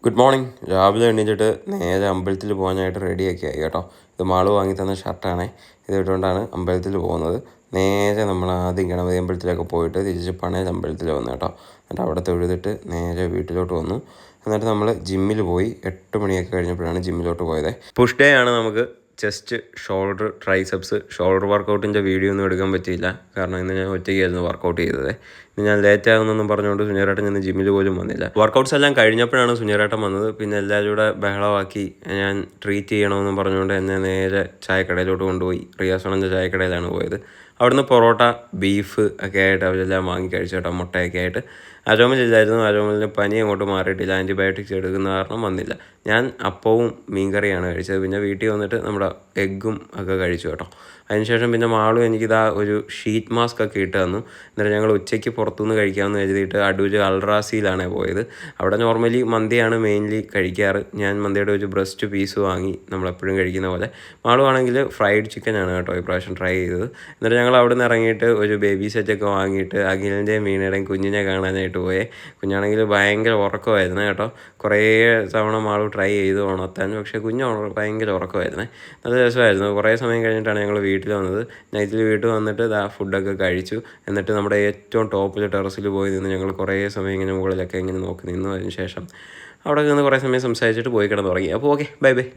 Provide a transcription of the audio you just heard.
Good morning. രാവിലെ എണീറ്റിട്ട് നേരെ അമ്പലത്തിൽ പോകാനായിട്ട് റെഡിയൊക്കെ ആയി കേട്ടോ. ഇത് മാള് വാങ്ങി തന്ന ഷർട്ടാണേ. ഇത് ഇട്ടുകൊണ്ടാണ് അമ്പലത്തിൽ പോകുന്നത്. നേരെ നമ്മൾ ആദ്യം ഗണപതി അമ്പലത്തിലൊക്കെ പോയിട്ട് തിരിച്ച് പണേൽ അമ്പലത്തിൽ വന്നു കേട്ടോ. എന്നിട്ട് അവിടെ തൊഴുതിട്ട് നേരെ വീട്ടിലോട്ട് വന്നു. എന്നിട്ട് നമ്മൾ ജിമ്മിൽ പോയി. 8 മണിയൊക്കെ കഴിഞ്ഞപ്പോഴാണ് ജിമ്മിലോട്ട് പോയത്. പുഷ് ഡേ ആണ്. നമുക്ക് ചെസ്റ്റ്, ഷോൾഡർ, ട്രൈസെപ്സ്, ഷോൾഡർ വർക്കൗട്ടിൻ്റെ വീഡിയോ ഒന്നും എടുക്കാൻ പറ്റിയില്ല. കാരണം ഇന്ന് ഞാൻ ഒറ്റയ്ക്കായിരുന്നു വർക്കൗട്ട് ചെയ്തത്. ഇന്ന് ഞാൻ ലേറ്റ് ആകുമെന്നൊന്നും പറഞ്ഞുകൊണ്ട് സുനിയറേട്ടൻ ഇന്ന് ജിമ്മിൽ പോലും വന്നില്ല. വർക്കൗട്ട്സ് എല്ലാം കഴിഞ്ഞപ്പോഴാണ് സുനിയറേട്ടൻ വന്നത്. പിന്നെ എല്ലാവരും കൂടെ ബഹളമാക്കി ഞാൻ ട്രീറ്റ് ചെയ്യണമെന്നും പറഞ്ഞുകൊണ്ട് എന്നെ നേരെ ചായക്കടയിലോട്ട് കൊണ്ടുപോയി. റിയാസോണൻ്റെ ചായക്കടയിലാണ് പോയത്. അവിടുന്ന് പൊറോട്ട, ബീഫ് ഒക്കെ ആയിട്ട് അവരെല്ലാം വാങ്ങി കഴിച്ചു കേട്ടോ. മുട്ടയൊക്കെ ആയിട്ട്. അരോമലില്ലായിരുന്നു. അരോമലിന് പനി അങ്ങോട്ട് മാറിയിട്ടില്ല. ആൻറ്റിബയോട്ടിക്സ് എടുക്കുന്ന കാരണം വന്നില്ല. ഞാൻ അപ്പവും മീൻകറിയാണ് കഴിച്ചത്. പിന്നെ വീട്ടിൽ വന്നിട്ട് നമ്മുടെ എഗ്ഗും ഒക്കെ കഴിച്ചു കേട്ടോ. അതിനുശേഷം പിന്നെ മാളും എനിക്കിതാ ഒരു ഷീറ്റ് മാസ്ക് ഒക്കെ ഇട്ട് തന്നു. എന്നിട്ട് ഞങ്ങൾ ഉച്ചയ്ക്ക് പുറത്തുനിന്ന് കഴിക്കാമെന്ന് കരുതിയിട്ട് അടൂർ അൾട്രാസിയിലാണ് പോയത്. അവിടെ നോർമലി മന്തിയാണ് മെയിൻലി കഴിക്കാറ്. ഞാൻ മന്തിയുടെ ഒരു ബ്രസ്റ്റ് പീസ് വാങ്ങി, നമ്മളെപ്പോഴും കഴിക്കുന്ന പോലെ. മാളുവാണെങ്കിൽ ഫ്രൈഡ് ചിക്കനാണ് കേട്ടോ ഇപ്രാവശ്യം ട്രൈ ചെയ്തത്. എന്നിട്ട് ഞങ്ങൾ അവിടെ നിന്ന് ഇറങ്ങിയിട്ട് ഒരു ബേബി സെറ്റൊക്കെ വാങ്ങിയിട്ട് അഖിലിൻ്റെയും മീനയുടെയും കുഞ്ഞിനെ കാണാനായിട്ട് പോയേ. കുഞ്ഞാണെങ്കിൽ ഭയങ്കര ഉറക്കമായിരുന്നു കേട്ടോ. കുറേ തവണ മാളു ട്രൈ ചെയ്ത് ഉണർത്താൻ, പക്ഷേ ഭയങ്കര ഉറക്കമായിരുന്നു. നല്ല രസമായിരുന്നു. കുറേ സമയം കഴിഞ്ഞിട്ടാണ് ഞങ്ങൾ വീട്ടിൽ വന്നത്. നൈറ്റിൽ വീട്ടിൽ വന്നിട്ട് ഫുഡൊക്കെ കഴിച്ചു. എന്നിട്ട് നമ്മുടെ ഏറ്റവും ടോപ്പിൽ ടെറസിൽ പോയി നിന്ന് ഞങ്ങൾ കുറേ സമയം ഇങ്ങനെ മുകളിലൊക്കെ ഇങ്ങനെ നോക്കി നിന്നു. അതിന് ശേഷം അവിടെ നിന്ന് കുറേ സമയം സംസാരിച്ചിട്ട് പോയി കിടന്നുറങ്ങി. അപ്പോൾ ഓക്കെ, ബൈ ബൈ.